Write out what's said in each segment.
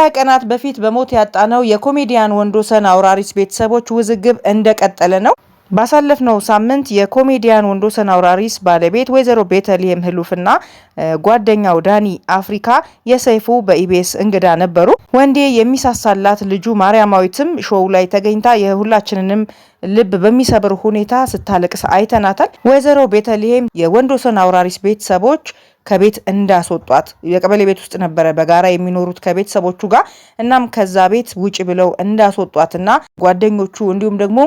ከ20 ቀናት በፊት በሞት ያጣነው የኮሜዲያን ወንዶሰን አውራሪስ ቤተሰቦች ውዝግብ እንደቀጠለ ነው። ባሳለፍነው ሳምንት የኮሜዲያን ወንዶሰን አውራሪስ ባለቤት ወይዘሮ ቤተልሔም ህሉፍና ጓደኛው ዳኒ አፍሪካ የሰይፉ በኢቢኤስ እንግዳ ነበሩ። ወንዴ የሚሳሳላት ልጁ ማርያማዊትም ሾው ላይ ተገኝታ የሁላችንንም ልብ በሚሰብር ሁኔታ ስታለቅስ አይተናታል። ወይዘሮ ቤተልሔም የወንዶሰን አውራሪስ ቤተሰቦች ከቤት እንዳስወጧት የቀበሌ ቤት ውስጥ ነበረ በጋራ የሚኖሩት ከቤተሰቦቹ ጋር። እናም ከዛ ቤት ውጪ ብለው እንዳስወጧትና ጓደኞቹ እንዲሁም ደግሞ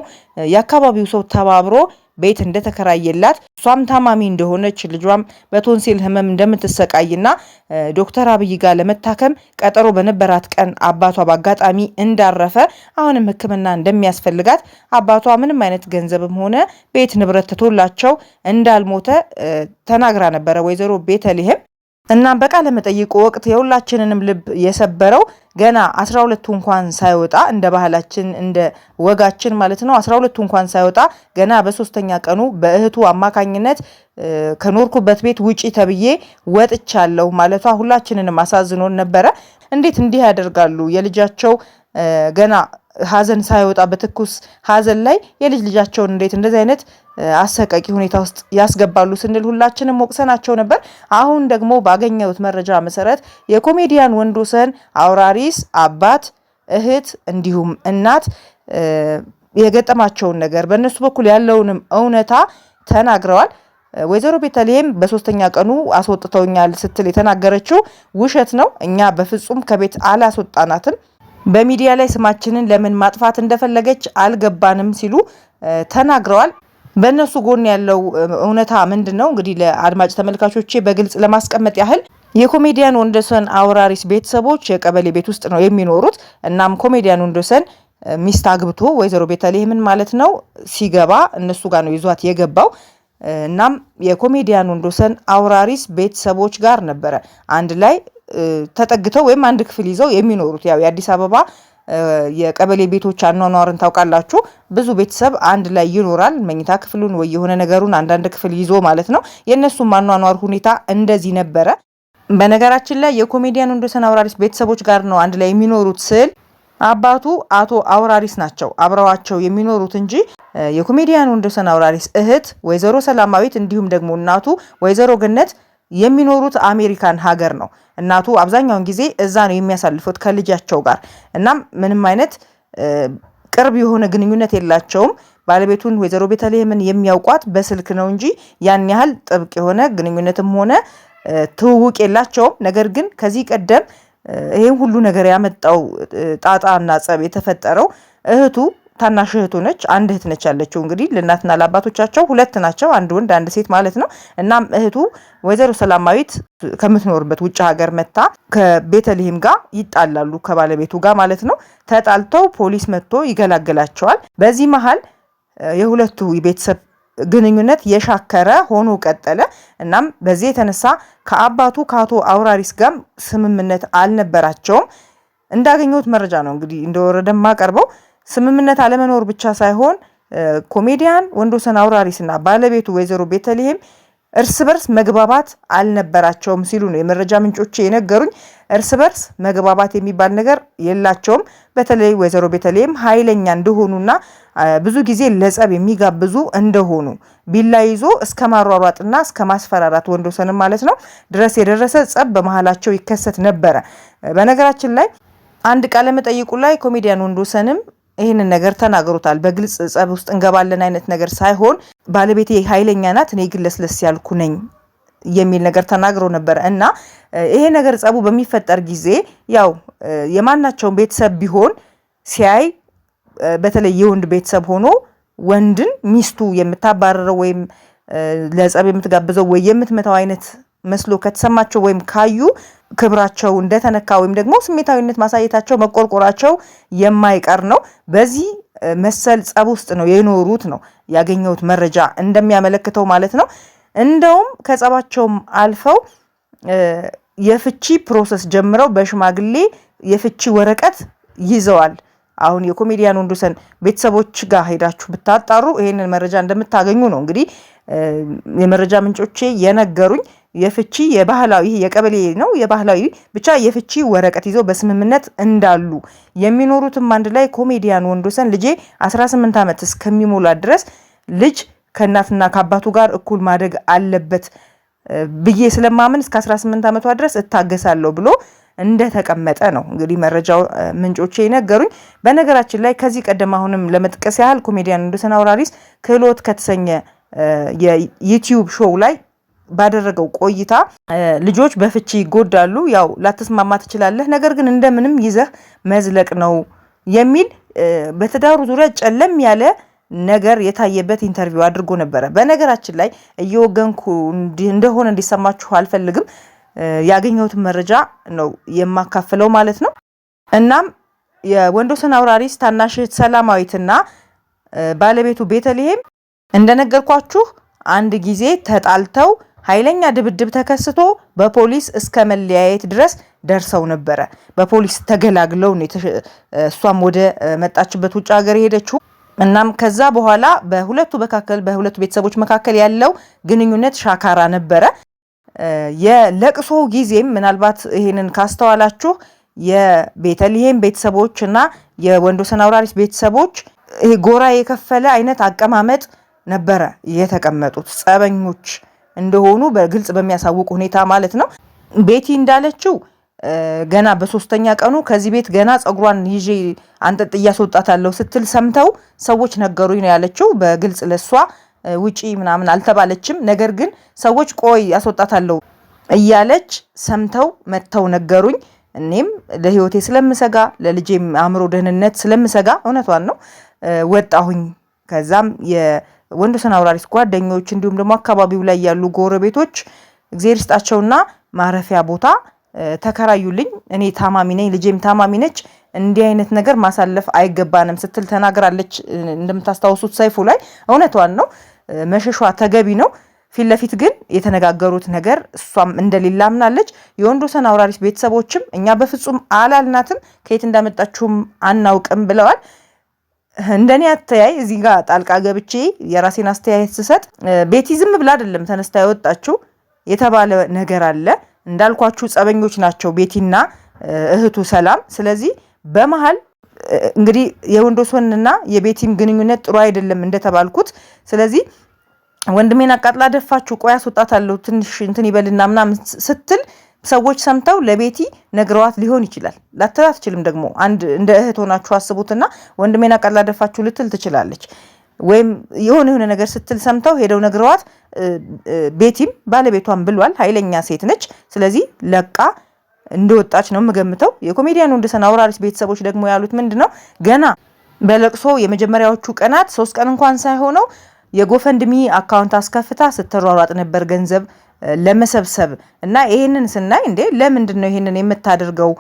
የአካባቢው ሰው ተባብሮ ቤት እንደተከራየላት እሷም ታማሚ እንደሆነች ልጇም በቶንሲል ህመም እንደምትሰቃይና ዶክተር አብይ ጋር ለመታከም ቀጠሮ በነበራት ቀን አባቷ በአጋጣሚ እንዳረፈ አሁንም ሕክምና እንደሚያስፈልጋት አባቷ ምንም አይነት ገንዘብም ሆነ ቤት ንብረት ትቶላቸው እንዳልሞተ ተናግራ ነበረ ወይዘሮ ቤተልሔም። እና በቃለ መጠይቁ ወቅት የሁላችንንም ልብ የሰበረው ገና 12ቱ እንኳን ሳይወጣ እንደ ባህላችን እንደ ወጋችን ማለት ነው 12ቱ እንኳን ሳይወጣ ገና በሶስተኛ ቀኑ በእህቱ አማካኝነት ከኖርኩበት ቤት ውጪ ተብዬ ወጥቻለሁ ማለቷ ሁላችንንም አሳዝኖን ነበረ። እንዴት እንዲህ ያደርጋሉ? የልጃቸው ገና ሀዘን ሳይወጣ በትኩስ ሀዘን ላይ የልጅ ልጃቸውን እንዴት እንደዚህ አይነት አሰቃቂ ሁኔታ ውስጥ ያስገባሉ ስንል ሁላችንም ወቅሰናቸው ነበር። አሁን ደግሞ ባገኘሁት መረጃ መሰረት የኮሜዲያን ወንዶሰን አውራሪስ አባት፣ እህት እንዲሁም እናት የገጠማቸውን ነገር በእነሱ በኩል ያለውንም እውነታ ተናግረዋል። ወይዘሮ ቤተልሔም በሶስተኛ ቀኑ አስወጥተውኛል ስትል የተናገረችው ውሸት ነው። እኛ በፍጹም ከቤት አላስወጣናትም። በሚዲያ ላይ ስማችንን ለምን ማጥፋት እንደፈለገች አልገባንም ሲሉ ተናግረዋል። በእነሱ ጎን ያለው እውነታ ምንድነው? እንግዲህ ለአድማጭ ተመልካቾቼ በግልጽ ለማስቀመጥ ያህል የኮሜዲያን ወንዶሰን አውራሪስ ቤተሰቦች የቀበሌ ቤት ውስጥ ነው የሚኖሩት። እናም ኮሜዲያን ወንዶሰን ሚስት አግብቶ ወይዘሮ ቤተልሔምን ማለት ነው ሲገባ እነሱ ጋር ነው ይዟት የገባው። እናም የኮሜዲያን ወንዶሰን አውራሪስ ቤተሰቦች ጋር ነበረ አንድ ላይ ተጠግተው ወይም አንድ ክፍል ይዘው የሚኖሩት። ያው የአዲስ አበባ የቀበሌ ቤቶች አኗኗርን ታውቃላችሁ። ብዙ ቤተሰብ አንድ ላይ ይኖራል። መኝታ ክፍሉን ወይ የሆነ ነገሩን አንዳንድ ክፍል ይዞ ማለት ነው። የእነሱም አኗኗር ሁኔታ እንደዚህ ነበረ። በነገራችን ላይ የኮሜዲያን ወንዶሰን አውራሪስ ቤተሰቦች ጋር ነው አንድ ላይ የሚኖሩት ስል አባቱ አቶ አውራሪስ ናቸው አብረዋቸው የሚኖሩት እንጂ የኮሜዲያን ወንዶሰን አውራሪስ እህት ወይዘሮ ሰላማዊት እንዲሁም ደግሞ እናቱ ወይዘሮ ገነት የሚኖሩት አሜሪካን ሀገር ነው። እናቱ አብዛኛውን ጊዜ እዛ ነው የሚያሳልፉት ከልጃቸው ጋር። እናም ምንም አይነት ቅርብ የሆነ ግንኙነት የላቸውም። ባለቤቱን ወይዘሮ ቤተልሔምን የሚያውቋት በስልክ ነው እንጂ ያን ያህል ጥብቅ የሆነ ግንኙነትም ሆነ ትውውቅ የላቸውም። ነገር ግን ከዚህ ቀደም ይሄን ሁሉ ነገር ያመጣው ጣጣና ጸብ የተፈጠረው እህቱ ታናሽ እህቱ ነች። አንድ እህት ነች ያለችው። እንግዲህ ለእናትና ለአባቶቻቸው ሁለት ናቸው፣ አንድ ወንድ አንድ ሴት ማለት ነው። እናም እህቱ ወይዘሮ ሰላማዊት ከምትኖርበት ውጭ ሀገር መታ ከቤተልሔም ጋር ይጣላሉ፣ ከባለቤቱ ጋር ማለት ነው። ተጣልተው ፖሊስ መጥቶ ይገላግላቸዋል። በዚህ መሀል የሁለቱ ቤተሰብ ግንኙነት የሻከረ ሆኖ ቀጠለ። እናም በዚህ የተነሳ ከአባቱ ከአቶ አውራሪስ ጋር ስምምነት አልነበራቸውም። እንዳገኘሁት መረጃ ነው እንግዲህ እንደወረደ ማቀርበው። ስምምነት አለመኖር ብቻ ሳይሆን ኮሜዲያን ወንዶሰን አውራሪስና ባለቤቱ ወይዘሮ ቤተልሔም እርስ በርስ መግባባት አልነበራቸውም ሲሉ ነው የመረጃ ምንጮቼ የነገሩኝ። እርስ በርስ መግባባት የሚባል ነገር የላቸውም። በተለይ ወይዘሮ ቤተልሔም ኃይለኛ እንደሆኑና ብዙ ጊዜ ለጸብ የሚጋብዙ እንደሆኑ ቢላ ይዞ እስከ ማሯሯጥና እስከ ማስፈራራት ወንዶሰን ማለት ነው ድረስ የደረሰ ጸብ በመሃላቸው ይከሰት ነበረ። በነገራችን ላይ አንድ ቃለ መጠይቁ ላይ ኮሜዲያን ወንዶሰንም ይህንን ነገር ተናግሮታል። በግልጽ ጸብ ውስጥ እንገባለን አይነት ነገር ሳይሆን ባለቤቴ ኃይለኛ ናት፣ እኔ ግን ለስለስ ያልኩ ነኝ የሚል ነገር ተናግሮ ነበር። እና ይሄ ነገር ጸቡ በሚፈጠር ጊዜ ያው የማናቸውን ቤተሰብ ቢሆን ሲያይ በተለይ የወንድ ቤተሰብ ሆኖ ወንድን ሚስቱ የምታባረረው ወይም ለጸብ የምትጋብዘው ወይ የምትመታው አይነት መስሎ ከተሰማቸው ወይም ካዩ ክብራቸው እንደተነካ ወይም ደግሞ ስሜታዊነት ማሳየታቸው መቆርቆራቸው የማይቀር ነው። በዚህ መሰል ጸብ ውስጥ ነው የኖሩት ነው ያገኘሁት መረጃ እንደሚያመለክተው ማለት ነው። እንደውም ከጸባቸውም አልፈው የፍቺ ፕሮሰስ ጀምረው በሽማግሌ የፍቺ ወረቀት ይዘዋል። አሁን የኮሜዲያን ወንዶሰን ቤተሰቦች ጋር ሄዳችሁ ብታጣሩ ይሄንን መረጃ እንደምታገኙ ነው እንግዲህ የመረጃ ምንጮቼ የነገሩኝ። የፍቺ የባህላዊ የቀበሌ ነው የባህላዊ ብቻ የፍቺ ወረቀት ይዘው በስምምነት እንዳሉ የሚኖሩትም አንድ ላይ ኮሜዲያን ወንዶሰን ልጄ 18 ዓመት እስከሚሞላ ድረስ ልጅ ከእናትና ከአባቱ ጋር እኩል ማደግ አለበት ብዬ ስለማምን እስከ 18 ዓመቷ ድረስ እታገሳለሁ ብሎ እንደተቀመጠ ነው እንግዲህ መረጃው ምንጮቼ የነገሩኝ። በነገራችን ላይ ከዚህ ቀደም አሁንም ለመጥቀስ ያህል ኮሜዲያን ወንዶሰን አውራሪስ ክህሎት ከተሰኘ የዩቲዩብ ሾው ላይ ባደረገው ቆይታ ልጆች በፍቺ ይጎዳሉ፣ ያው ላተስማማ ትችላለህ፣ ነገር ግን እንደምንም ይዘህ መዝለቅ ነው የሚል በትዳሩ ዙሪያ ጨለም ያለ ነገር የታየበት ኢንተርቪው አድርጎ ነበረ። በነገራችን ላይ እየወገንኩ እንደሆነ እንዲሰማችሁ አልፈልግም፣ ያገኘሁትን መረጃ ነው የማካፍለው ማለት ነው። እናም የወንዶሰን አውራሪስ ታናሽ ሰላማዊትና ባለቤቱ ቤተልሔም እንደነገርኳችሁ አንድ ጊዜ ተጣልተው ኃይለኛ ድብድብ ተከስቶ በፖሊስ እስከ መለያየት ድረስ ደርሰው ነበረ። በፖሊስ ተገላግለው እሷም ወደ መጣችበት ውጭ ሀገር ሄደችው። እናም ከዛ በኋላ በሁለቱ ቤተሰቦች መካከል ያለው ግንኙነት ሻካራ ነበረ። የለቅሶ ጊዜም ምናልባት ይሄንን ካስተዋላችሁ የቤተልሔም ቤተሰቦች እና የወንዶሰን አውራሪስ ቤተሰቦች ይሄ ጎራ የከፈለ አይነት አቀማመጥ ነበረ የተቀመጡት፣ ጸበኞች እንደሆኑ በግልጽ በሚያሳውቅ ሁኔታ ማለት ነው። ቤቲ እንዳለችው ገና በሶስተኛ ቀኑ ከዚህ ቤት ገና ጸጉሯን ይዤ አንጠጥ እያስወጣታለሁ ስትል ሰምተው ሰዎች ነገሩኝ ነው ያለችው። በግልጽ ለሷ ውጪ ምናምን አልተባለችም። ነገር ግን ሰዎች ቆይ ያስወጣታለሁ እያለች ሰምተው መተው ነገሩኝ። እኔም ለህይወቴ ስለምሰጋ ለልጄም አእምሮ ደህንነት ስለምሰጋ እውነቷን ነው ወጣሁኝ። ከዛም የወንዶሰን አውራሪስ ጓደኞች እንዲሁም ደግሞ አካባቢው ላይ ያሉ ጎረቤቶች እግዚአብሔር ይስጣቸውና ማረፊያ ቦታ ተከራዩልኝ። እኔ ታማሚ ነኝ፣ ልጄም ታማሚ ነች፣ እንዲህ አይነት ነገር ማሳለፍ አይገባንም ስትል ተናግራለች። እንደምታስታውሱት ሰይፉ ላይ እውነቷን ነው፣ መሸሿ ተገቢ ነው። ፊት ለፊት ግን የተነጋገሩት ነገር እሷም እንደሌላ አምናለች። የወንዶሰን አውራሪስ ቤተሰቦችም እኛ በፍጹም አላልናትም፣ ከየት እንዳመጣችሁም አናውቅም ብለዋል። እንደኔ አተያይ እዚህ ጋር ጣልቃ ገብቼ የራሴን አስተያየት ስሰጥ ቤቲ ዝም ብላ አይደለም ተነስታ የወጣችው፣ የተባለ ነገር አለ። እንዳልኳችሁ ጸበኞች ናቸው ቤቲና እህቱ ሰላም። ስለዚህ በመሃል እንግዲህ የወንዶሰንና የቤቲም ግንኙነት ጥሩ አይደለም እንደተባልኩት። ስለዚህ ወንድሜን አቃጥላ ደፋችሁ፣ ቆይ አስወጣታለሁ ትንሽ እንትን ይበልና ምናምን ስትል ሰዎች ሰምተው ለቤቲ ነግረዋት ሊሆን ይችላል። ላትላት ትችልም ደግሞ አንድ እንደ እህት ሆናችሁ አስቡትና ወንድሜን አቃጥላ ደፋችሁ ልትል ትችላለች። ወይም የሆነ ነገር ስትል ሰምተው ሄደው ነግረዋት፣ ቤቲም ባለቤቷን ብሏል፣ ኃይለኛ ሴት ነች። ስለዚህ ለቃ እንደወጣች ነው የምገምተው። የኮሜዲያን ወንዶሰን አውራሪስ ቤተሰቦች ደግሞ ያሉት ምንድነው ገና በለቅሶ የመጀመሪያዎቹ ቀናት 3 ቀን እንኳን ሳይሆነው የጎፈንድሚ አካውንት አስከፍታ ስትሯሯጥ ነበር ገንዘብ ለመሰብሰብ እና ይሄንን ስናይ እንዴ ለምንድን ነው ይሄንን የምታደርገው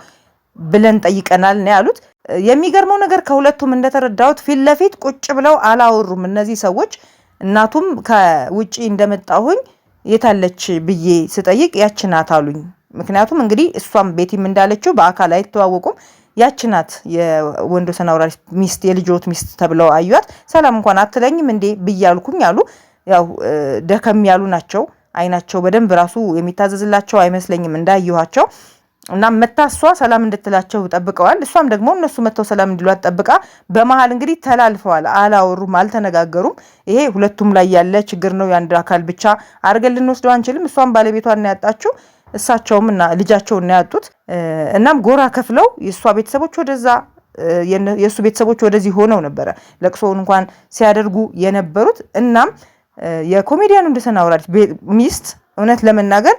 ብለን ጠይቀናል ነው ያሉት። የሚገርመው ነገር ከሁለቱም እንደተረዳሁት ፊት ለፊት ቁጭ ብለው አላወሩም እነዚህ ሰዎች። እናቱም ከውጪ እንደመጣሁኝ የታለች ብዬ ስጠይቅ ያች ናት አሉኝ። ምክንያቱም እንግዲህ እሷም ቤቲም እንዳለችው በአካል አይተዋወቁም። ያች ናት የወንዶሰን አውራሪስ ሚስት፣ የልጆት ሚስት ተብለው አዩት። ሰላም እንኳን አትለኝም እንዴ ብያልኩኝ አሉ። ያው ደከም ያሉ ናቸው፣ አይናቸው በደንብ ራሱ የሚታዘዝላቸው አይመስለኝም እንዳየኋቸው። እና መታሷ ሰላም እንድትላቸው ጠብቀዋል። እሷም ደግሞ እነሱ መተው ሰላም እንዲሏት ጠብቃ በመሃል እንግዲህ ተላልፈዋል። አላወሩም፣ አልተነጋገሩም። ይሄ ሁለቱም ላይ ያለ ችግር ነው። የአንድ አካል ብቻ አድርገን ልንወስደው አንችልም። እሷም ባለቤቷን ነው ያጣችው፣ እሳቸውም እና ልጃቸውን ነው ያጡት። እናም ጎራ ከፍለው የእሷ ቤተሰቦች ወደዛ የእሱ ቤተሰቦች ወደዚህ ሆነው ነበረ ለቅሶውን እንኳን ሲያደርጉ የነበሩት። እናም የኮሜዲያን ወንዶሰን አውራሪስ ሚስት እውነት ለመናገር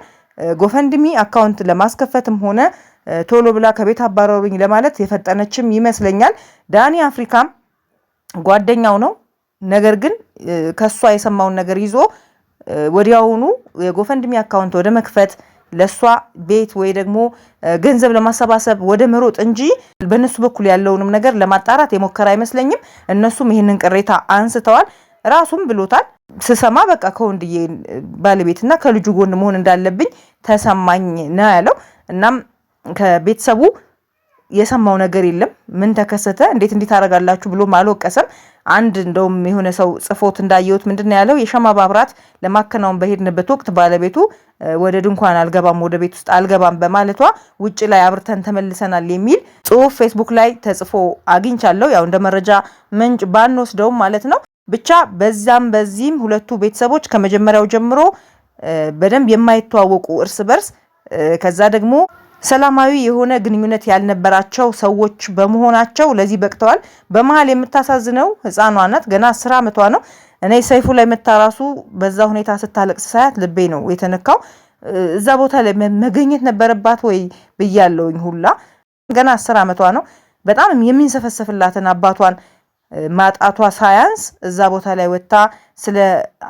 ጎፈንድሚ አካውንት ለማስከፈትም ሆነ ቶሎ ብላ ከቤት አባረሩኝ ለማለት የፈጠነችም ይመስለኛል። ዳኒ አፍሪካም ጓደኛው ነው። ነገር ግን ከሷ የሰማውን ነገር ይዞ ወዲያውኑ የጎፈንድሚ አካውንት ወደ መክፈት ለሷ ቤት ወይ ደግሞ ገንዘብ ለማሰባሰብ ወደ መሮጥ እንጂ በእነሱ በኩል ያለውንም ነገር ለማጣራት የሞከረ አይመስለኝም። እነሱም ይህንን ቅሬታ አንስተዋል። ራሱም ብሎታል። ስሰማ በቃ ከወንድዬ ባለቤትና ከልጁ ጎን መሆን እንዳለብኝ ተሰማኝ ነው ያለው። እናም ከቤተሰቡ የሰማው ነገር የለም። ምን ተከሰተ እንዴት ታረጋላችሁ ብሎ አልወቀሰም። አንድ እንደውም የሆነ ሰው ጽፎት እንዳየሁት ምንድነው ያለው የሻማ ማብራት ለማከናወን በሄድንበት ወቅት ባለቤቱ ወደ ድንኳን አልገባም ወደ ቤት ውስጥ አልገባም በማለቷ ውጪ ላይ አብርተን ተመልሰናል የሚል ጽሁፍ ፌስቡክ ላይ ተጽፎ አግኝቻለሁ። ያው እንደ መረጃ ምንጭ ባንወስደውም ማለት ነው። ብቻ በዚህም ሁለቱ ቤተሰቦች ከመጀመሪያው ጀምሮ በደንብ የማይተዋወቁ እርስ በርስ ከዛ ደግሞ ሰላማዊ የሆነ ግንኙነት ያልነበራቸው ሰዎች በመሆናቸው ለዚህ በቅተዋል። በመሃል የምታሳዝነው ህፃኗ ናት። ገና 10 ዓመቷ ነው። እኔ ሰይፉ ላይ መታራሱ በዛ ሁኔታ ስታለቅስ ሳያት ልቤ ነው የተነካው። እዛ ቦታ ላይ መገኘት ነበረባት ወይ ብያለውኝ ሁላ። ገና 10 ዓመቷ ነው። በጣም የሚንሰፈሰፍላትን አባቷን ማጣቷ ሳያንስ እዛ ቦታ ላይ ወጣ ስለ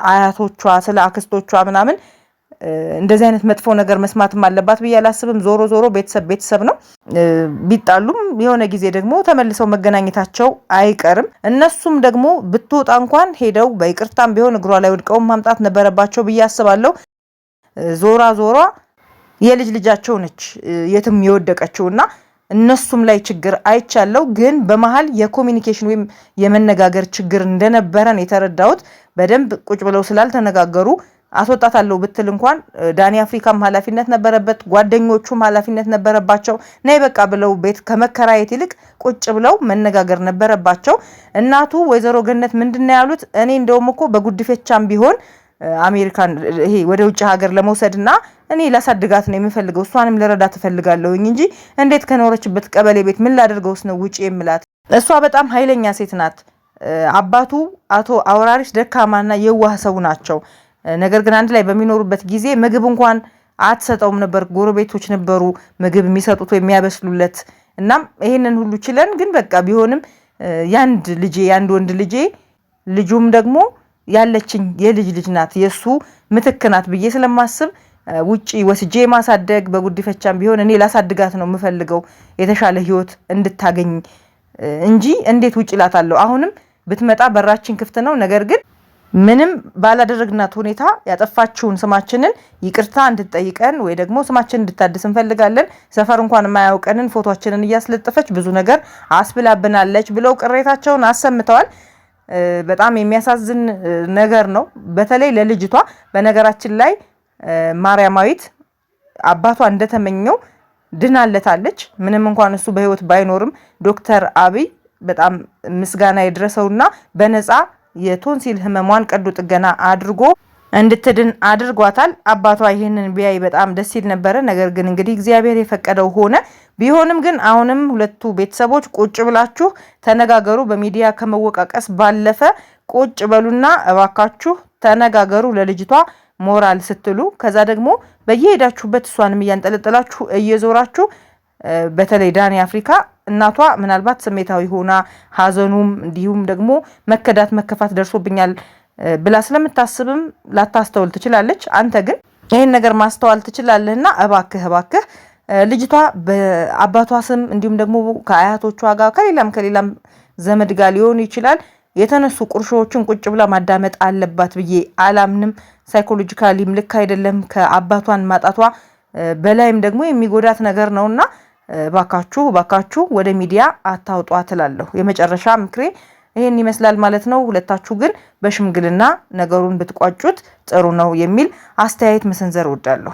አያቶቿ ስለ አክስቶቿ ምናምን እንደዚህ አይነት መጥፎ ነገር መስማትም አለባት ብዬ አላስብም። ዞሮ ዞሮ ቤተሰብ ነው። ቢጣሉም የሆነ ጊዜ ደግሞ ተመልሰው መገናኘታቸው አይቀርም። እነሱም ደግሞ ብትወጣ እንኳን ሄደው በይቅርታም ቢሆን እግሯ ላይ ወድቀው ማምጣት ነበረባቸው ብዬ አስባለሁ። ዞራ የልጅ ልጃቸው ነች የትም የወደቀችውና እነሱም ላይ ችግር አይቻለው። ግን በመሃል የኮሚኒኬሽን ወይም የመነጋገር ችግር እንደነበረን የተረዳሁት በደንብ ቁጭ ብለው ስላልተነጋገሩ አስወጣታለሁ ብትል እንኳን ዳኒ አፍሪካም ኃላፊነት ነበረበት፣ ጓደኞቹም ኃላፊነት ነበረባቸው። ነይ በቃ ብለው ቤት ከመከራየት ይልቅ ቁጭ ብለው መነጋገር ነበረባቸው። እናቱ ወይዘሮ ገነት ምንድነው ያሉት? እኔ እንደውም እኮ በጉድፈቻም ቢሆን አሜሪካን ይሄ ወደ ውጭ ሀገር ለመውሰድና እኔ ላሳድጋት ነው የምፈልገው፣ እሷንም ልረዳት እፈልጋለሁኝ እንጂ እንዴት ከኖረችበት ቀበሌ ቤት ምን ላደርገውስ ነው ውጪ የምላት? እሷ በጣም ኃይለኛ ሴት ናት። አባቱ አቶ አውራሪስ ደካማና የዋህ ሰው ናቸው። ነገር ግን አንድ ላይ በሚኖሩበት ጊዜ ምግብ እንኳን አትሰጠውም ነበር። ጎረቤቶች ነበሩ ምግብ የሚሰጡት ወይ የሚያበስሉለት። እናም ይሄንን ሁሉ ችለን ግን በቃ ቢሆንም ያንድ ወንድ ልጄ ልጁም ደግሞ ያለችኝ የልጅ ልጅ ናት የሱ ምትክ ናት ብዬ ስለማስብ ውጪ ወስጄ ማሳደግ በጉድፈቻም ቢሆን እኔ ላሳድጋት ነው የምፈልገው የተሻለ ህይወት እንድታገኝ እንጂ እንዴት ውጪ ላታለሁ። አሁንም ብትመጣ በራችን ክፍት ነው። ነገር ግን ምንም ባላደረግናት ሁኔታ ያጠፋችውን ስማችንን ይቅርታ እንድትጠይቀን ወይ ደግሞ ስማችንን እንድታድስ እንፈልጋለን። ሰፈር እንኳን የማያውቀንን ፎቶአችንን እያስለጠፈች ብዙ ነገር አስብላብናለች ብለው ቅሬታቸውን አሰምተዋል። በጣም የሚያሳዝን ነገር ነው፣ በተለይ ለልጅቷ። በነገራችን ላይ ማርያማዊት አባቷ እንደተመኘው ድናለታለች። ምንም እንኳን እሱ በህይወት ባይኖርም ዶክተር አብይ በጣም ምስጋና ይድረሰውና በነፃ የቶንሲል ህመሟን ቀዶ ጥገና አድርጎ እንድትድን አድርጓታል። አባቷ ይሄንን ቢያይ በጣም ደስ ይል ነበር። ነገር ግን እንግዲህ እግዚአብሔር የፈቀደው ሆነ። ቢሆንም ግን አሁንም ሁለቱ ቤተሰቦች ቁጭ ብላችሁ ተነጋገሩ። በሚዲያ ከመወቃቀስ ባለፈ ቁጭ በሉና እባካችሁ ተነጋገሩ ለልጅቷ ሞራል ስትሉ። ከዛ ደግሞ በየሄዳችሁበት እሷንም እያንጠለጠላችሁ እየዞራችሁ በተለይ ዳኒ አፍሪካ እናቷ ምናልባት ስሜታዊ ሆና ሀዘኑም እንዲሁም ደግሞ መከፋት ደርሶብኛል ብላ ስለምታስብም ላታስተውል ትችላለች። አንተ ግን ይሄን ነገር ማስተዋል ትችላለህና እባክህ ልጅቷ በአባቷ ስም እንዲሁም ደግሞ ከአያቶቿ ጋር ከሌላም ዘመድ ጋር ሊሆን ይችላል የተነሱ ቁርሾዎችን ቁጭ ብላ ማዳመጥ አለባት ብዬ አላምንም። ሳይኮሎጂካሊም ልክ አይደለም። ከአባቷን ማጣቷ በላይም ደግሞ የሚጎዳት ነገር ነውና ባካችሁ ወደ ሚዲያ አታውጧት እላለሁ። የመጨረሻ ምክሬ ይሄን ይመስላል ማለት ነው። ሁለታችሁ ግን በሽምግልና ነገሩን ብትቋጩት ጥሩ ነው የሚል አስተያየት መሰንዘር እወዳለሁ።